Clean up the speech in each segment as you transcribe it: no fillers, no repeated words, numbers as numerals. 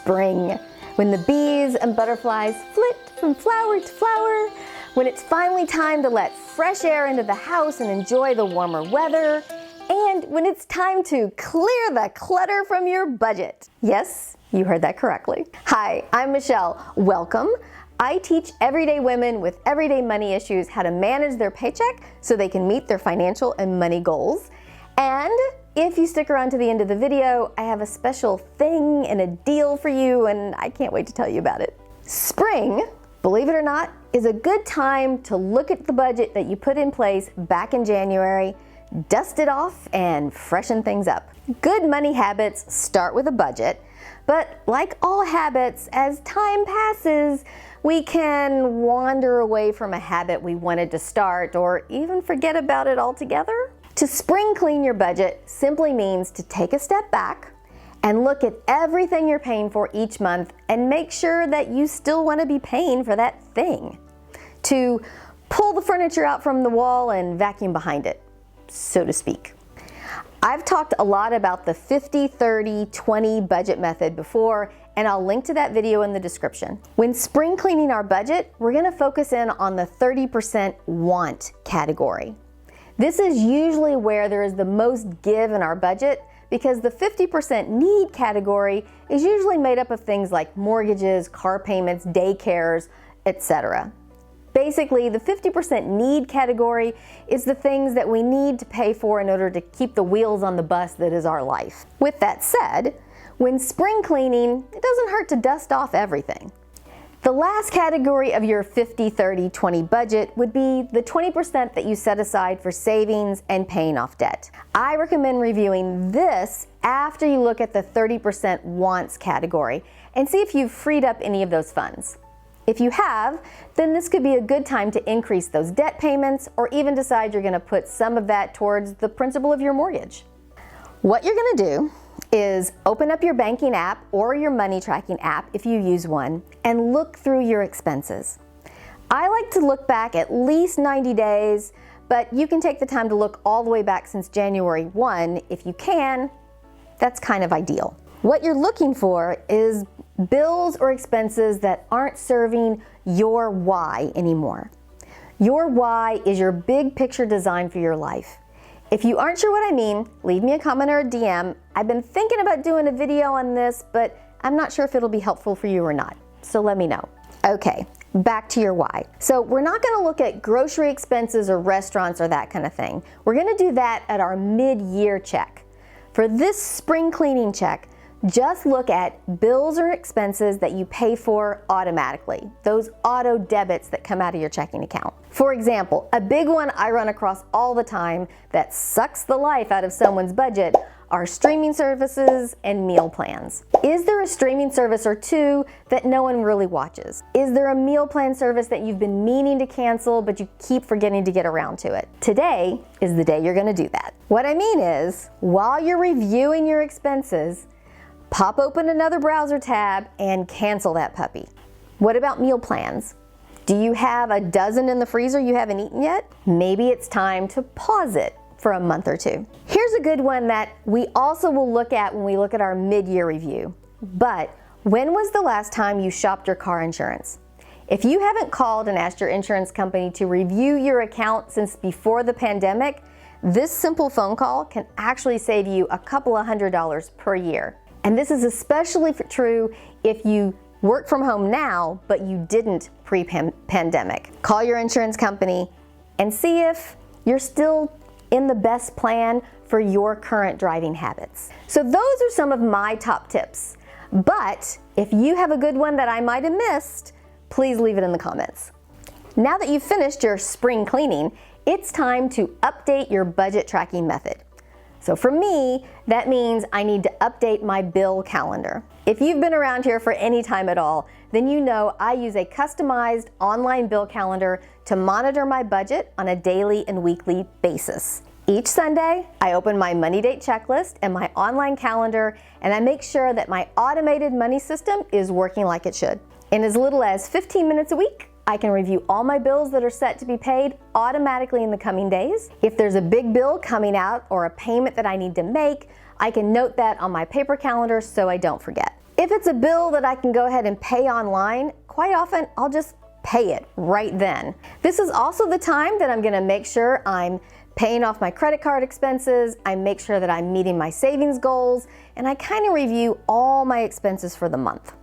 spring, when the bees and butterflies flit from flower to flower, when it's finally time to let fresh air into the house and enjoy the warmer weather, and when it's time to clear the clutter from your budget. Yes, you heard that correctly. Hi, I'm Michelle. Welcome. I teach everyday women with everyday money issues how to manage their paycheck so they can meet their financial and money goals. And if you stick around to the end of the video, I have a special thing and a deal for you, and I can't wait to tell you about it. Spring, believe it or not, is a good time to look at the budget that you put in place back in January, dust it off, and freshen things up. Good money habits start with a budget, but like all habits, as time passes, we can wander away from a habit we wanted to start or even forget about it altogether. To spring clean your budget simply means to take a step back and look at everything you're paying for each month and make sure that you still want to be paying for that thing. To pull the furniture out from the wall and vacuum behind it, so to speak. I've talked a lot about the 50-30-20 budget method before, and I'll link to that video in the description. When spring cleaning our budget, we're going to focus in on the 30% want category. This is usually where there is the most give in our budget because the 50% need category is usually made up of things like mortgages, car payments, daycares, etc. Basically, the 50% need category is the things that we need to pay for in order to keep the wheels on the bus that is our life. With that said, when spring cleaning, it doesn't hurt to dust off everything. The last category of your 50-30-20 budget would be the 20% that you set aside for savings and paying off debt. I recommend reviewing this after you look at the 30% wants category and see if you've freed up any of those funds. If you have, then this could be a good time to increase those debt payments or even decide you're going to put some of that towards the principal of your mortgage. What you're going to do is open up your banking app or your money tracking app if you use one and look through your expenses. I like to look back at least 90 days, but you can take the time to look all the way back since January 1 if you can. That's kind of ideal. What you're looking for is bills or expenses that aren't serving your why anymore. Your why is your big picture design for your life. If you aren't sure what I mean, leave me a comment or a DM. I've been thinking about doing a video on this, but I'm not sure if it'll be helpful for you or not. So let me know. Okay, back to your why. So we're not gonna look at grocery expenses or restaurants or that kind of thing. We're gonna do that at our mid-year check. For this spring cleaning check, just look at bills or expenses that you pay for automatically, those auto debits that come out of your checking account. For example, a big one I run across all the time that sucks the life out of someone's budget are streaming services and meal plans. Is there a streaming service or two that no one really watches? Is there a meal plan service that you've been meaning to cancel but you keep forgetting to get around to it? Today is the day you're gonna do that. What I mean is, while you're reviewing your expenses, pop open another browser tab and cancel that puppy. What about meal plans? Do you have a dozen in the freezer you haven't eaten yet? Maybe it's time to pause it for a month or two. Here's a good one that we also will look at when we look at our mid-year review. But when was the last time you shopped your car insurance? If you haven't called and asked your insurance company to review your account since before the pandemic, this simple phone call can actually save you a couple of $100s per year. And this is especially true if you work from home now, but you didn't pre-pandemic. Call your insurance company and see if you're still in the best plan for your current driving habits. So those are some of my top tips. But if you have a good one that I might have missed, please leave it in the comments. Now that you've finished your spring cleaning, it's time to update your budget tracking method. So for me, that means I need to update my bill calendar. If you've been around here for any time at all, then you know I use a customized online bill calendar to monitor my budget on a daily and weekly basis. Each Sunday, I open my money date checklist and my online calendar, and I make sure that my automated money system is working like it should. In as little as 15 minutes a week, I can review all my bills that are set to be paid automatically in the coming days. If there's a big bill coming out or a payment that I need to make, I can note that on my paper calendar so I don't forget. If it's a bill that I can go ahead and pay online, quite often I'll just pay it right then. This is also the time that I'm going to make sure I'm paying off my credit card expenses, I make sure that I'm meeting my savings goals, and I kind of review all my expenses for the month.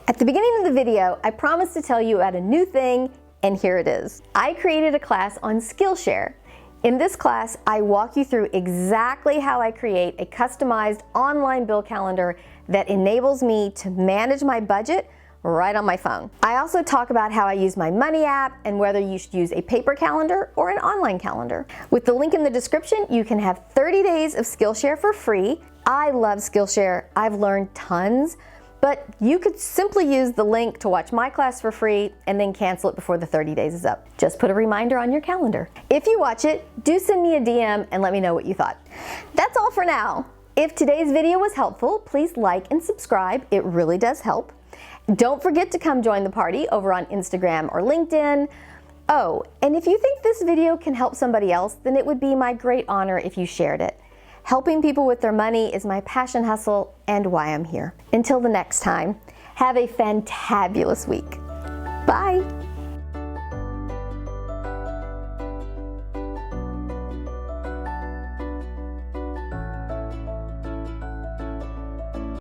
At the beginning of the video, I promised to tell you about a new thing, and here it is. I created a class on Skillshare. In this class, I walk you through exactly how I create a customized online bill calendar that enables me to manage my budget right on my phone. I also talk about how I use my money app and whether you should use a paper calendar or an online calendar. With the link in the description, you can have 30 days of Skillshare for free. I love Skillshare. I've learned tons, but you could simply use the link to watch my class for free and then cancel it before the 30 days is up. Just put a reminder on your calendar. If you watch it, do send me a DM and let me know what you thought. That's all for now. If today's video was helpful, please like and subscribe. It really does help. Don't forget to come join the party over on Instagram or LinkedIn. Oh, and if you think this video can help somebody else, then it would be my great honor if you shared it. Helping people with their money is my passion hustle and why I'm here. Until the next time, have a fantabulous week. Bye.